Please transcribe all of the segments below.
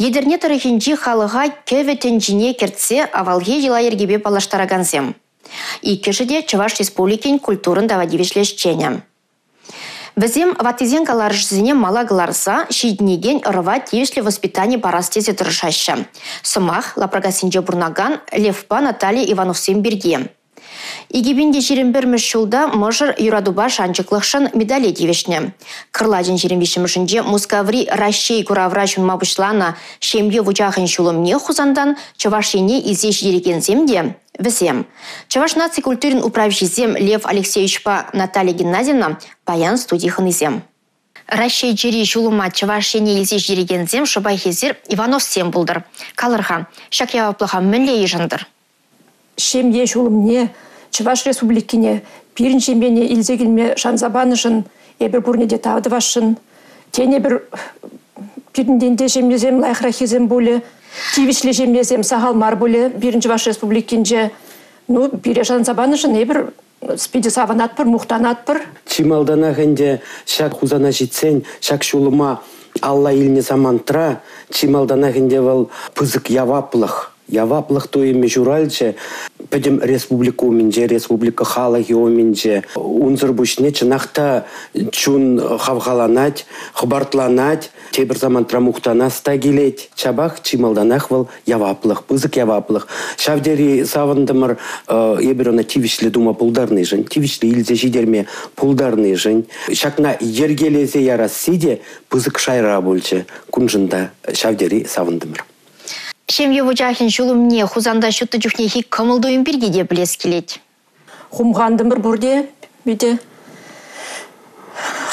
Едерне тарихинчи халыға көветенчине кертсе авалге жила ергебе палаштараганзем. И кешеде Чуваш Республикин культурын давадивешлешчене. Візем ватызен каларышзіне мала гларса шиднеген ырыва тивешле воспитание парастезе тұрышашы. Сымах лапрагасинже бурнаган Левпа Наталья Ивановсен берге. Игибинде 21 жылда можыр юрадуба шанчыклықшын медали тивешне. Кырладен 25-шінде Мускаври Рашей Кураврачун мабышлана шемге вучахын шулымне хузандан Чувашине изеш диригенземде. Візем. Чуваш наци культурин управщизем Лев Алексеевичпа Наталья Геннадьевна паян студийхын изем. Рашей жири шулыма Чувашине изеш диригензем шыбайхезер Ивановсен булдыр. Калырха, шак яваплыха мүнле ежындыр. Шемге шулымне Чуваш Республикине пиринче мене илзегілме шанзабанышын ебір бурнеде тавдывашын. Тене бір пирінденде жемезем лайхрахизем боле, тивишле жемезем сағалмар боле, пиринче Чуваш Республикинже. Ну, пире шанзабанышын ебір спиде саванатпыр, мухтанатпыр. Чималданағынде шак хузана житсен, шак шулыма Алла илне замантра, чималданағынде вал пызык яваплых. Яваплых то име журальче, педем республика уминже, республика халахи уминже, унзыр бушне чынақта чун хавхаланать, хабартланать, тебір замантра мухтана стагилеть. Чабах чималданах вал яваплых, пызык яваплых. Шавдери савандымыр еберона тивишле дума пулдарный жын, тивишле илзе жидерме пулдарный жын. Шакна ергелезе ярас сиде, пызык шайра бульче, кунжында шавдери савандымыр. Шемге вучахин шулымне хузанда шутты жүхнехи кымылдойын бергеде білес келет. Хумғандымыр бұрде, беде.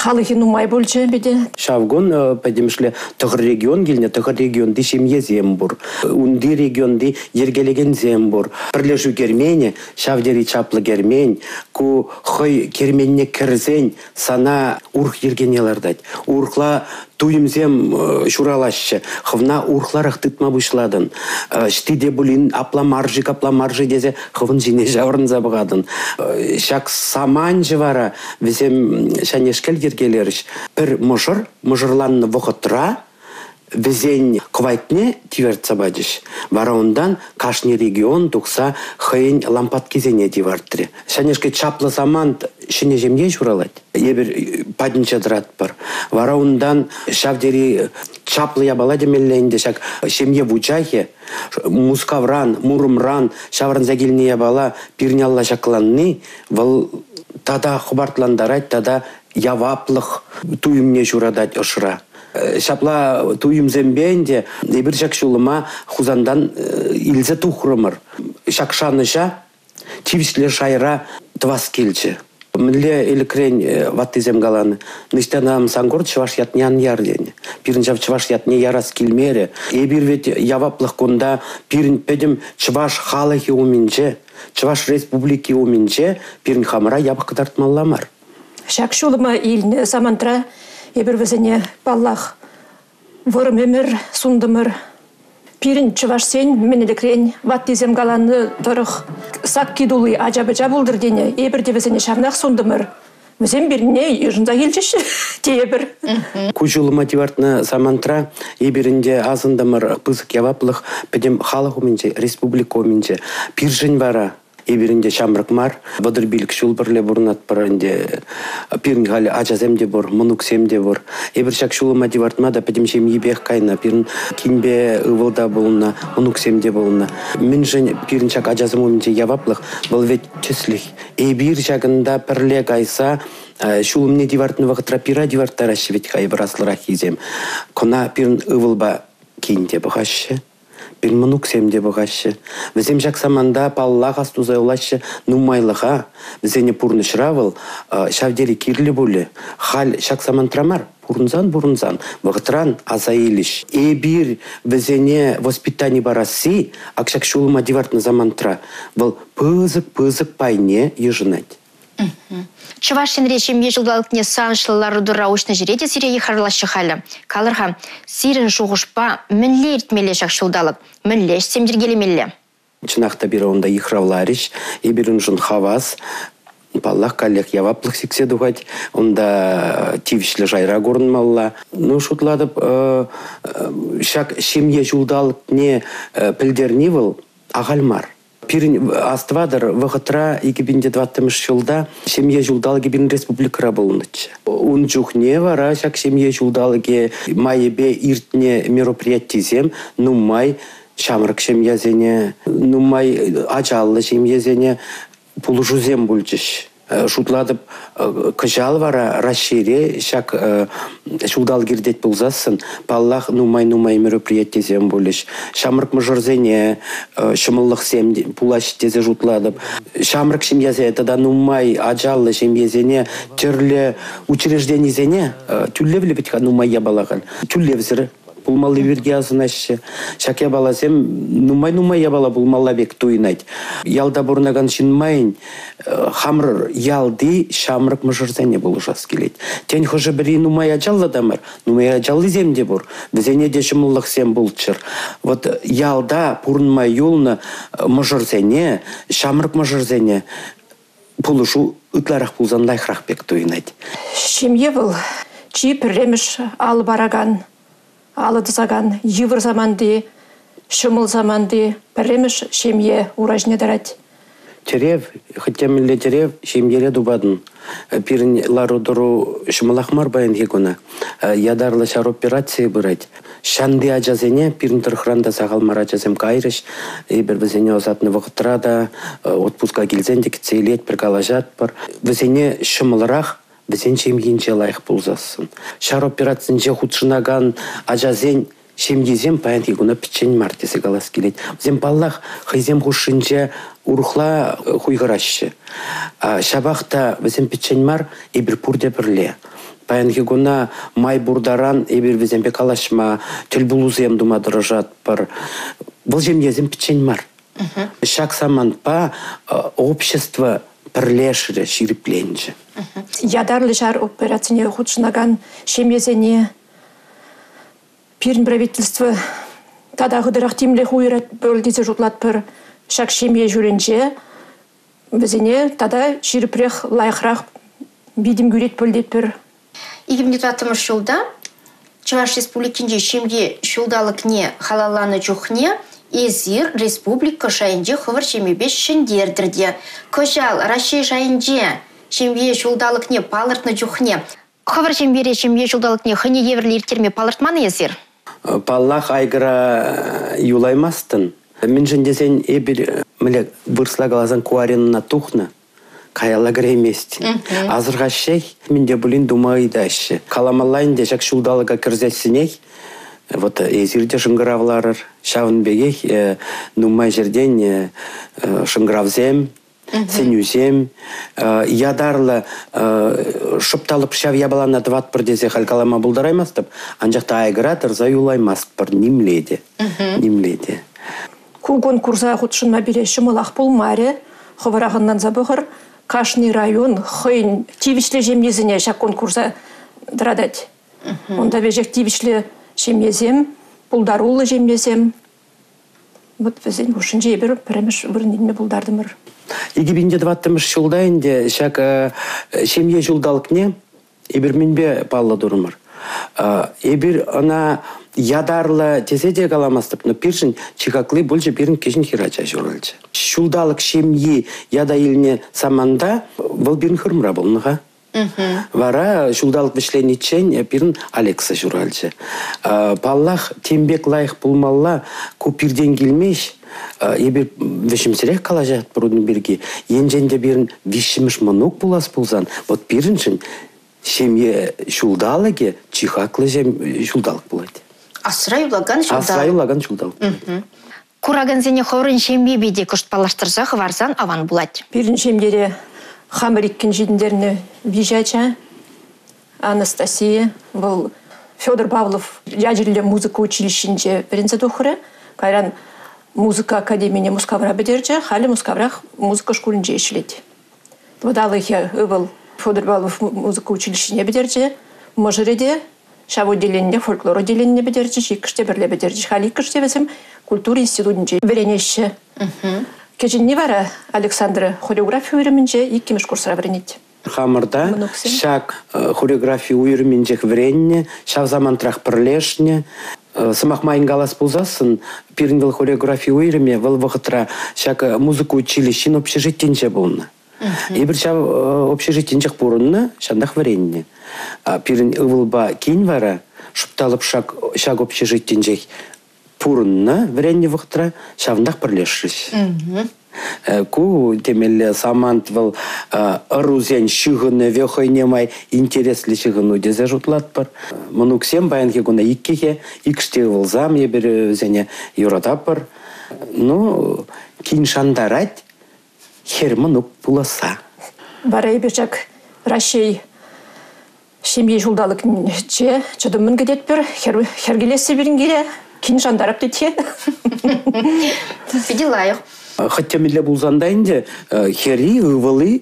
Халыхин умай бөлче, беде. Шавгон, падемшле, тұғыр регион келіне, тұғыр регионды шемге зембур. Унди регионды ергелеген зембур. Бірлешу кермені, шавдери чаплы кермен, ку хой керменне кірзен, сана урх ергенелардать. Урхла туйымзем шуралашы, хывна урхларах тытма бушладын. Штиде булин апламаржи дезе хывын жине жаврын забығадын. Шак саман жывара, візем шанешкел ергелеріш. Бір мұжырланны вұқытыра, візен квайтне тиверт сабадыш. Вара ондан кашни регион тұқса хайын лампат кезене тиварттыры. Шанешке чаплы заман шыне жемге журалады. Ебір падынча дырат бар. Вара ондан шавдери чаплы ябала демеллейінде шак шемге вучахе, мускавран, мурымран, шавран загиліне ябала пирнялла шакланны, вал тада хубартландарать, тада яваплых туйымне журадать ошыра. Шапла туйым зембенде, ебір шак шулыма хузандан илзе тухрымыр. Шакшаныша, тивишле шайра твас келче. Мле элікрен ватты земгаланы. Ныштанам сангор чываш ятнян ярден. Пирін жав чываш ятне ярас келмере. Ебір вет яваплых конда пирін педем чываш халахи уминче, чываш республики уминче, пирін хамыра ябық кыдартмалламар. Шак шулыма илне самантра ебір візіне баллах вырым өмір сундымыр. Пирин чываш сен менелікрен ватты земгаланы тұрық сак кидулы ажабы-жа болдыр дене. Ебірде візіне шавнақ сундымыр. Візен біріне ежінда келчеші тейбір. Кужулы мотивартны самантра ебірінде азындымыр пызык яваплық педем халық умінже, республика умінже. Пиржін вара. Ебірінде шамрық мар, бұдыр білік шул бірле бұрынат барынде пирін ғалі ажаземде бұр, мұнуксемде бұр. Ебір шак шулы мотивартма да пәдемшем ебех кайна, пирін кинбе ұвылда болына, мұнуксемде болына. Мен жын пирін шак ажазым өмінде яваплық, бұл вет чеслих. Ебір шагында пірле кайса, шулымне дивартны вағытра пира диварттар ашы вет қай бір аслырақ езем. Кона пирін ұвылба кейінде бұғашы. Bir mınuk semde бұғашы. Візем жак саманда паллах астузай олашы нумайлыға. Візене пурнышравыл, шавдері кирлі болы. Хал шак самантрамар, пурнзан. Вғытран азаилиш. Эбир візене воспитани барасы, акшак шулыма дивартны замантра. Бұл пызык пайне ежынать. Чувашин речем ежілдалықне саншылылары дұра ұшны жереде сирегі қарлашы қалы. Қалырға, сирін шуғышпа мінле ертмеле жақ шылдалық, мінле семдергелемелі. Чынақта бір онда ихравларыш, ебірін жын хавас, Паллах коллег яваплық сиксе духать, онда тивишлі жайра көрінмалла. Ну, шутладып, шак шемье жулдалық не пілдерні был, ағалмар. Пирин аствадыр вғытра 2020 жылда шемье жулдалығы бірін республикара болынычы. Он жүхне вара шак шемье жулдалығы майебе иртне мероприятизем, ну май шамрық шемьязене, ну май ажаллы шемьязене, пулужузем бульчиш. Шутладып кыжал вара расшире шак шулдал гирдет булзасын паллах нумай мероприятизем булиш. Шамрык мыжырзене шымыллық сем пулаш тезе жутладып. Шамрык шемьязе тада нумай ажаллы шемьязене түрлі учрежденизене түллевлі бітка нумай ябалаған. Түллевзірі. Булмалы верге азынашы. Шак ябаласем, нумай ябала булмалла бек туйнайд. Ялда бурнаган шинмайын, хамрыр ялды шамрык мыжырзене булышас келейд. Тен хожы бірі нумай ажалла дамыр, нумай ажаллы земде бур. Бізене де шымыллық сем булчыр. Вот ялда пурнмай юлны мыжырзене, шамрык мыжырзене пулышу ытларақ булзан лайхрақ бек туйнайд. Шемье был, чи пірреміш алы бараган. Алыдызаган евр заманды, шымыл заманды, пірреміш шемье уражне дарать. Терев, хотя милле терев, шемьере дубадын. Пирин ларудыру шымылахмар баян хекуна. Ядарлы шар операции бұрайд. Шанды ажазене, пирин тұрхранда сағалмар ажазем кайрыш. Бір бізене озатны вғытрада, отпуска келзенде кетсейлет, бір калажат бар. Бізене шымылырақ, бізен шемьенче лайық бұлзасын. Шар операциян же худшынаган ажазен шемьезем паян хигуна пичен мартесі галас келет. Бізен паллах хайзем хушынче урухла хуйғырашы. Шабақта бізен пичен мар ебір пурде бірле. Паян хигуна май бурдаран ебір бізен пекалашма түл бұлузем дума дырыжат бар. Бұл жемьезем пичен мар. Шак саман па общество пірлешірі ширипленчі. Ядарлы жар операцияне худшынаган шемьезене пирн правительство тада ғыдырақ темле хуйрат бөлдезе жұтлат пір шак шемье жүренче бізене тада ширипрех лайықрақ бидім көрет бөлдет пір. 2020 жылда Чуваш республикинде шемье шулдалық не халаланы жүхне Эзир республика жайынже хывыр шемебе шындердірде. Көжал Рашей жайынже шембе жолдалық не палыртны жүхне. Хывыр шембере шембе жолдалық не хыне еврлертерме палыртманы езір? Паллах айгыра юлаймастын. Мен жындесен ебір мілі вырсла галазан куаринна тухна. Каяла греместін. Азырға шей, менде бұлін думайда әші. Каламалайын дешак шулдалыға кірзесіней. Вот эзирде шыңғыравларыр, шавын бегей, нумай жерден шыңғыравзем, сенюзем, ядарлы шыпталып шав ябалана дват бір дезе қалкалама бұлдараймастып, анжақта айгыратыр заюлаймастыр, немледе. Кугон курза құтшынма бере шымылақ бұлмаре, хывырағыннан забығыр, Кашный район, хыйн, тивишле жемезіне шакон курза дырадать. Онда вежек тивишле жемезем, пулдарулы жемезем. Вот везен ушынже ебір піреміш бірініне пулдардымыр. 2020 жылда енді шак шемье жылдалық не, ебір мінбе палла дұрымыр. Ебір ана ядарлы теседе каламастып, но пиршін чикаклы больше бірін кешін хирача жүрілчі. Жылдалық шемье яда еліне саманда бұл бірін хырмыра болныға. Вара жылдалық вишленичен бірін Алекса жүрілчі. Паллах тембек лайық болмалла көпірден келмеш, ебір вишімсірек қалажат бұрудың бірге. Енженде бірін вишіміш мұнық болас болзан, вот біріншін шемье жылдалығы чихаклы жылдалық болады. Асырай улаган жылдалық. Асырай улаган жылдалық. Кураган зене хорын шембе беде күштпалаштырзақ варзан аван болады. Бірін шемдері Хамыриккен жидіндеріне Вижача, Анастасия, бұл Федор Павлов ядерлі музыка училищінде бірінзі тұқыры, қайран музыка академияне мұскавра бедерже, халі мұскаврақ музыка школінде ешіледі. Бұдалығы бұл Федор Павлов музыка училищіне бедерже, мұжыреде, шав отделенінде, фольклор отделенінде бедерже, жекіште бірле бедерже, халі кіште бізім культура институтінде веренеші. Кежин не вара Александра хореография үйрімінже иккемеш курсара вренет. Хамырда шак хореография үйрімінжек вренне, шав замантрах пірлешне, самах майын галас пулзасын, пирінвел хореография үйріме, выл вғытра шак музыка училищен общежитенже болна. И бір шав общежитенжек бұрынны, шандах вренне. Пирін ывылба кейін вара, шупталып шак общежитенжек пурынна вренне вғытра, шавындах пірлешіш. Ку темелі самант выл ырузен шығыны вехойнемай интереслі шығыну дезе жұтлат бар. Мұнуксем баянке күна иккеге, икштегі вылзам ебір өзене юратап бар. Ну, кейін шандарать, хер мұнук пуласа. Бара ебіржак Рашей шемье жулдалық че, чыдымын кедет бір, хергелесі бірін келе, кейін шандарап дете. Педелайық. Хотя милля булзандайынде хери ывылы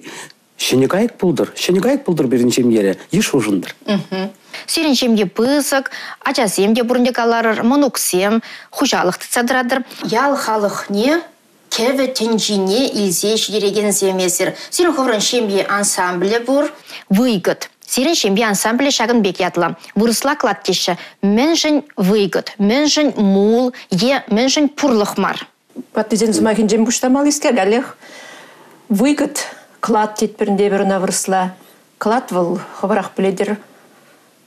шенекайык пулдыр біріншем ере, еш ужындыр. Сиреншемге пысық, ачасемге бұрындек аларыр, мұнуксем, хужалықты цадырадыр. Ял халық не? Кеве тенжине илзе жидереген земесір. Сирен ховрын шемге ансамбле бұр. Выйгыт. Сирен шемге ансамбле шағын бек ятлы. Вырысла кладтеші. Менжін выйгыт, менжін мул, менжін пұрлық мар. Паттызен зымағын жем бұштамал искер, әлех выйгыт клад тетпірінде біріна вырысла. Клад выл ховарақ біледір.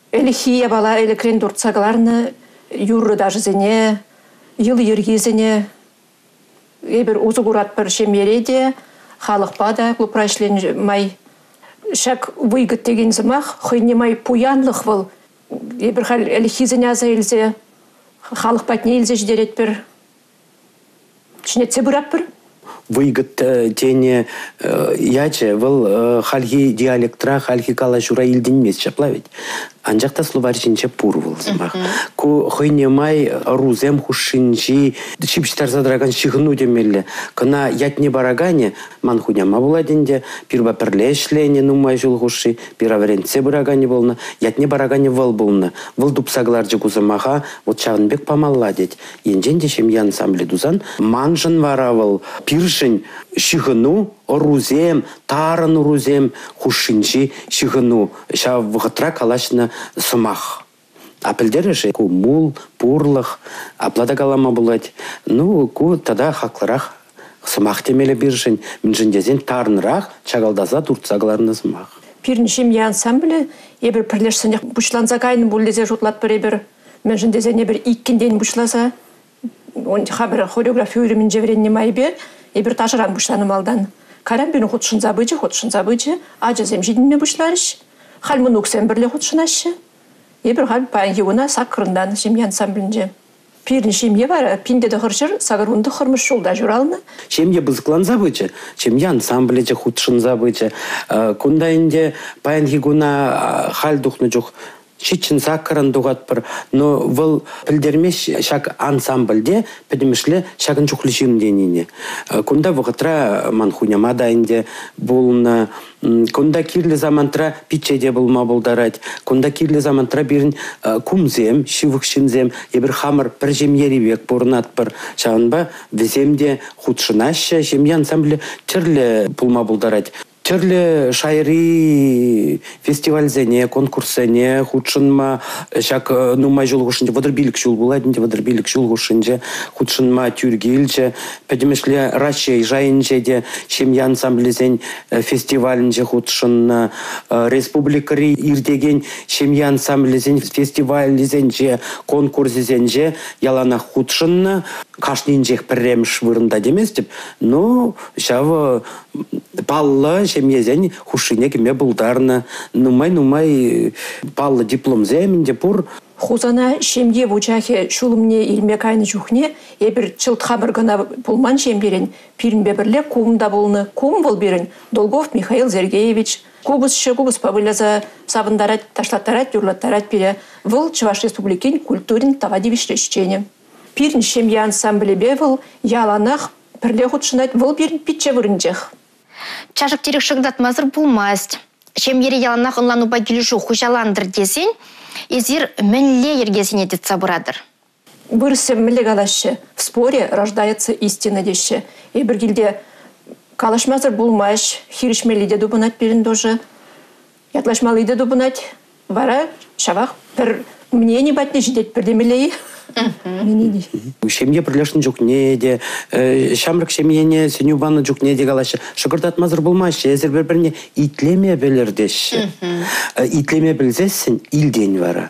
Әлі хия бала, әлі крен дұртсағыларны юры даже зене, йыл ергезене, ебір ұзы құрат бір шемереде, халық бада, клупрашлен май. Шак выйгыт деген зымақ, хойне май пуянлық выл. Ебір хал әлі хизене аза елзе, халық батне елзе ждерет бір. Чынетсе бұрап бір? Выйгыт тене яче, выл хальхи диалектра, хальхи кала жура илденмес чаплавить. Анжақта словарчинче пур вылзымақ. Ку хойне май рузем хушинчи, чипчтар задраган шихыну демелі. Кына ятне барагане, ман хуняма буладенде, пирба пірлешлене нумай жыл хуши, пира варенце барагане болна, ятне барагане выл болна. Выл дупсагларджы кузымаға, вот чағынбек памалладет. Енжен дешем ансамбле дузан, манжын варавыл, пиршын шихыну, орузем, тарын орузем, хушинчи шихыну, ша вғытра калашны сымақ. Апелдері же ку мул, пурлық, аплада калама булать. Ну, ку тада хақлырақ сымақ темелі біршін, мінжіндезен тарынырақ, чагалдаза туртсагларны сымақ. Пирнішем я ансамблі, ебір пірлешсіне бұшланза кайны бұлдезе жұтлат бір ебір, мінжіндезен ебір иккенден бұшласа, хабір хореография үйрімін жевренне майбе, ебір тажыран бұшланым алдан. Карам бені хотшын забыжы, ажазем жидінме бұшларыш, халмын өксен бірле хотшынашы. Ебір хал паян еуына сақырындан жемге ансамблінже. Пирін шемге бар, пиндеді ғыржыр, сағырунды қырмыш жолда жүралыны. Шемге бұзықлан забыжы, шемге ансамблеже хотшын забыжы. Күндайынде паян еуына хал дұқны жоқ. Шитчин саккаран дугат бір, но выл пілдермеш шак ансамбльде, пәдімішлі шагын жүхлі жирінденіне. Кунда вғытра манхуняма дайынде болны, кунда кирлі замантра пичеде болма болдарать, кунда кирлі замантра бірін кумзем, шивықшынзем, ебір хамыр бір жем еревек борнат бір шағынба, віземде худшынашы, жемге ансамблі чырлі болма болдарать. Чырлі шайри фестивальзене, конкурсене, худшынма, шак нумай жол ғушынже, вадырбилік жол боладынде, вадырбилік жол ғушынже, худшынма тюргелже, пәдімешлі рашей жайынжеде, шемья ансамблезен фестивалінже худшын, республикари ирдеген шемья ансамблезен фестивалізенже, конкурсезенже, ялана худшын, кашнинжех пірремш вырында демес деп, но шавы паллы шемьезен хушине кеме бұлдарны, нумай паллы диплом земінде пұр. Хузана шемге бұчахе шулымне илме кайны жүхне, ебір чылт хамыргына пулман шемберен, пирінбе бірле кумда болны, кум бол берін, Долгов Михаил Зергеевич, кубыс павыляза сабындарат, ташлаттарат, юрлаттарат бере, выл Чуваш Республикин культурин тавадивиш решчене. Пирін шемье ансамбле бевыл, яланах, пірле худшынат, выл берін питче вырынжех. Чашық терек шығдатмазыр бұлмаст. Шемьере яланах ұнлануба келішу хужаландыр десен, езір мінле ергесіне детса бұрадыр. вырсем мілі калашы. В споре рождается истина деші. Бір келде калашмазыр булмаш, хиришмелиде дубунат берін дожы. Ятлашмалиде дубунат. Вара шавақ бір мнение батне жидет бірдемелей. Шемье бірлешін жүк неде, шамрық шемьене сенюбаны жүк неде калашы. Шықырдат мазыр болмашы, әзір бір-біріне итлеме білірдеші. Итлеме білзесін илден вара.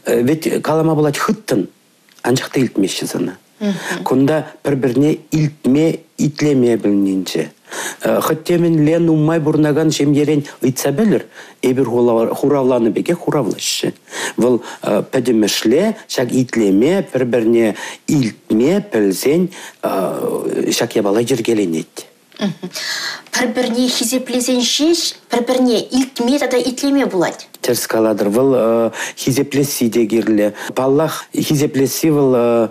Вет калама болат хыттын, анчақта илтмеші зана. Кунда бір-біріне илтме, итлеме білінінче. Хыттемен лен уммай бұрнаган шемьерен ұйтса білір, эбір хуравланы беге хуравлашы. Выл пәдімішле, шак итлеме, бір-біріне илтме, пілзен, шак ябалай жергеленет. Бір-біріне хизеплезен шеш, бір-біріне илтме, тада итлеме болады. Терс каладыр. Выл хизеплеси дегерлі. Паллах хизеплеси выл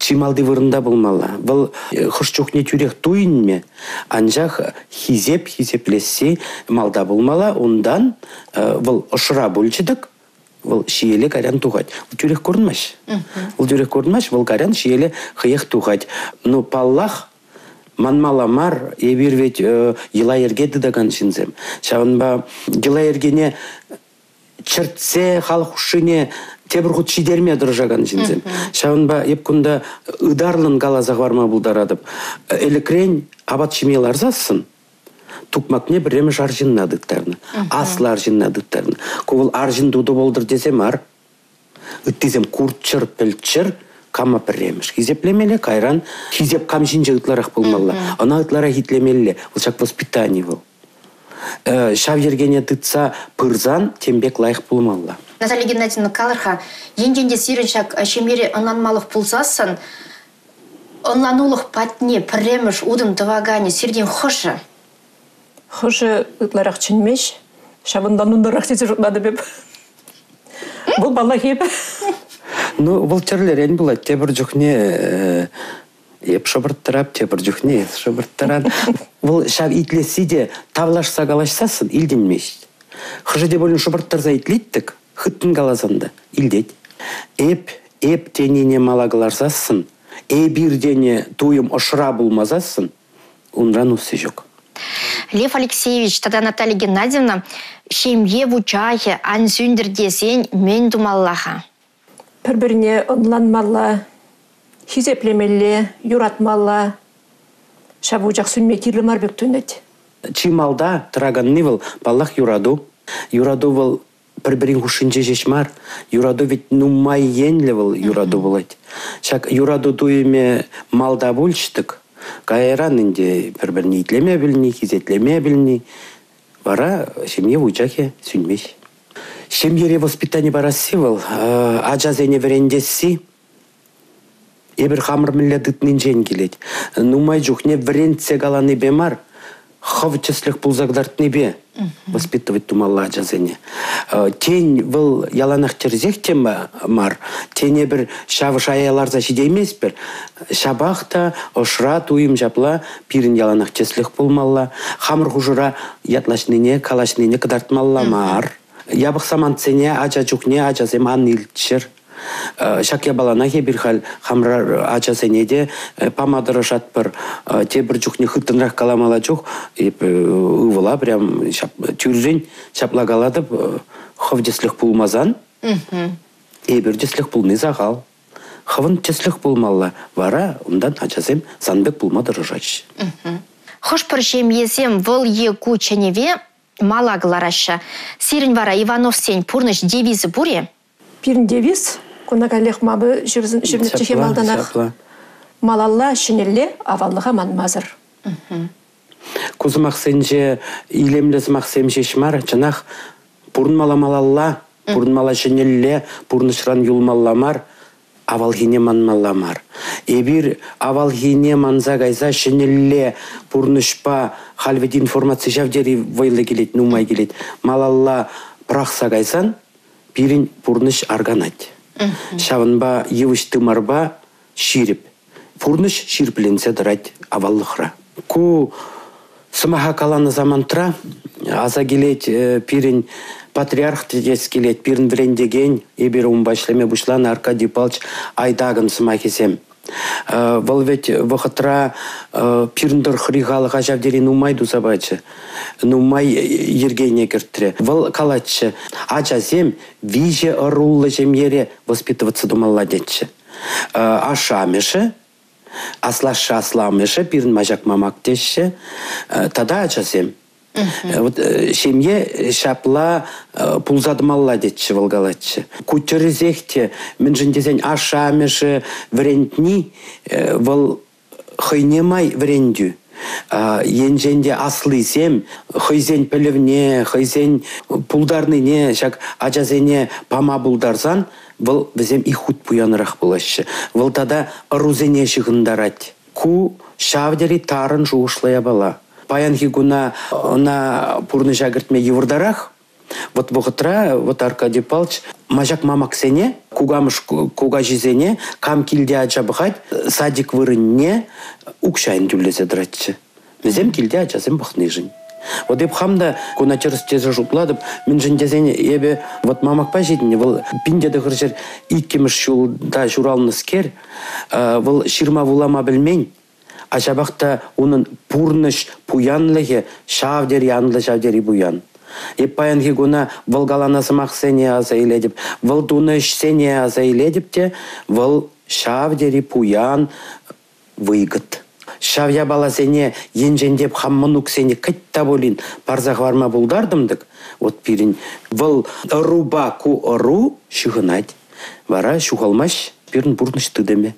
чималды вырында болмала. Бұл құш чухне тюрех туйынме, анжақ хизеплесі малда болмала, ондан бұл ұшыра бөлчідік, бұл шиелі карян туғад. Бұл тюрех көрінмаш. Бұл тюрех көрінмаш, бұл карян шиелі қиық туғад. Но паллах манмаламар, ебір вет ела ергеді даган шинзем. Шавынба ела ергене чертсе халық ұшыне тебір құт шидерме дұржаған жинзем. Шауынба епкунда ыдарлын галазақ барма бұлдарадып. Элікрен абат шимел арзасын, тұқмакне біремеш аржын надықтарны. Аслы аржын надықтарны. Ковыл аржын дуды болдыр десем ар. Үттезем куртчыр, пілчір, кама біремеш. Хизеплемелі кайран, хизеп камшинже ытларақ болмалла. Ана ытлара хитлемелі. Ол шак воспитание был. Шав ергене тытса пырзан тембек лайық болмалла. Наталья Геннадьевна Калырха, енденде сиреншак шемере онланмалық пулсасын, онланулық патне піреміш удым тывагане сирден хошы? Хошы ытларақ чынмеш, шабынданундарақ сеті жұтнады беп. Бұл бала кеп. Ну, бұл черлерен болады. Тебір жүхне еп шобырттырап, тебір жүхне еп шобырттыран. Бұл шав итлесі де тавлашса галашсасын, илденмеш. Хыжы де болын шобырттарза итлеттік. Хыттын галазанда, илдет. Эп тенене малагаларсасын, бирдене туйым ошыра булмазасын, унран усы жоқ. Лев Алексеевич, тада Наталья Геннадьевна, шемье вучахе, анзюндер десен мен думаллаха. Бір-біріне онланмалла, хизеплемелі, юратмалла, шабу жақ сүнме кирлі марбек түнет. Чималда тыраганны был баллах юраду. Юраду был бір-бірін хушинче жешмар. Юраду ведь нумай енлі был юраду болать. Шак юраду туйме малда бульчтык. Кайран инде бір-біріне итлеме білні, хизетлеме білні. Бара семье вучахе сүнмеш. Семьере воспитание барасы был. Аджазене верендесі. Эбір хамыр мілі дытнын жен келет. Нумай жүхне верендсе галаны бемар. Хавчеслых пулзагдартны бе. Воспитывать тумалла аджазене. Тень был яланах терзех тема мар. Тень бір шавы шаяларза шидеймес бір. Шабахта ошра туим жапла пирин яланах чеслых пулмалла. Хамыр хужура ятлашныне, калашныне кадартмалла мар. Ябық самантсене аджа жүхне аджазем анилчыр. Шак ябаланахе бір хал хамрар ачасенеде памадыры жатпыр. Те бір жүхне хыттынрақ каламала жүх. Увыла прям тюржен шаплагаладып хавдеслих пулмазан. Бір деслих пулны зағал. Хавын теслих пулмалла. Вара ондан ачасем санбек пулмадыры жач. Хош бір жемезем выл егу ченеве малаглараша. Сирин вара Иванов сень пурныш девизы буре? Пирін девиз, конагалех мабы жүрнетчіхе малданақ. Малалла шынелле аваллыға манмазыр. Кузымақ сенже илемлес мақсем жешмар, жанақ пурнмала малалла, пурнмала шынелле, пурнышран юлмалламар, авалхине манмалламар. Эбир авалхине манза гайза шынелле, пурнышпа, халвет информация жавдери вайлы келет, нумай келет. Малалла прақса гайзан, пирин пурныш арганать. Шавынба евышты марба ширип. Пурныш ширпленсе дырать аваллыхра. Ку сымаха каланы замантра, аза келет пирин патриарх тез келет, пирін врендеген, ебір умбашлеме бушлан Аркадий Павлович айдагын сымахесем. Вол ведь вахатра пирндер хригалыга жавдери нумайду забачы. Нумай ергене кертре. Вол калачы. Ачасем виже оруллы жемере воспитываться думалла детче. Ашамеше, аслаша асламеше, пирн мажак мамак тешше. Тада ачасем. Вот семье шапла пулзадмалла детче волгалатче. Кучерезехте мен жіндезен ашамеше врентни вол хойнемай врендю. Енженде аслысем, хойзен пелевне, хойзен пулдарныне, шак ажазене пама булдарзан, вол візем ихут пуянырах булашы. Вол тада арузене шығындарать. Ку шавдери тарын жуышлая бала. Паянхи гуна на пурны жагыртме евурдарах, вот вохытра, вот Аркадий Павлович, мажак мамак сене, кугамыш куга жизене, кам килде аджабыхать, садик вырынне, укшайын тюллезе дратчы. Мезем килде аджазем бахныжын. Вот еп хамда куна через тезе жутладып, мен жіндезене ебе, вот мамак пажидіне, вол пиндеді ғыржер иккеміш шулда журалны скер, вол ширма вулама білмень, Ачабақта оның пурныш пуянлығы шавдері анлы шавдері буян. Еппаянғы гуна волгаланасымақ сене аза иледіп, волдуныш сене аза иледіп те, вол шавдері пуян выйгыт. Шавя бала сене енжендеп хаммынук сене кітта болин парзақ варма бұлдардымдық. Вот пирин вол руба ку ору шығынать. Вара шуғалмаш пирин бурныш тыдеме.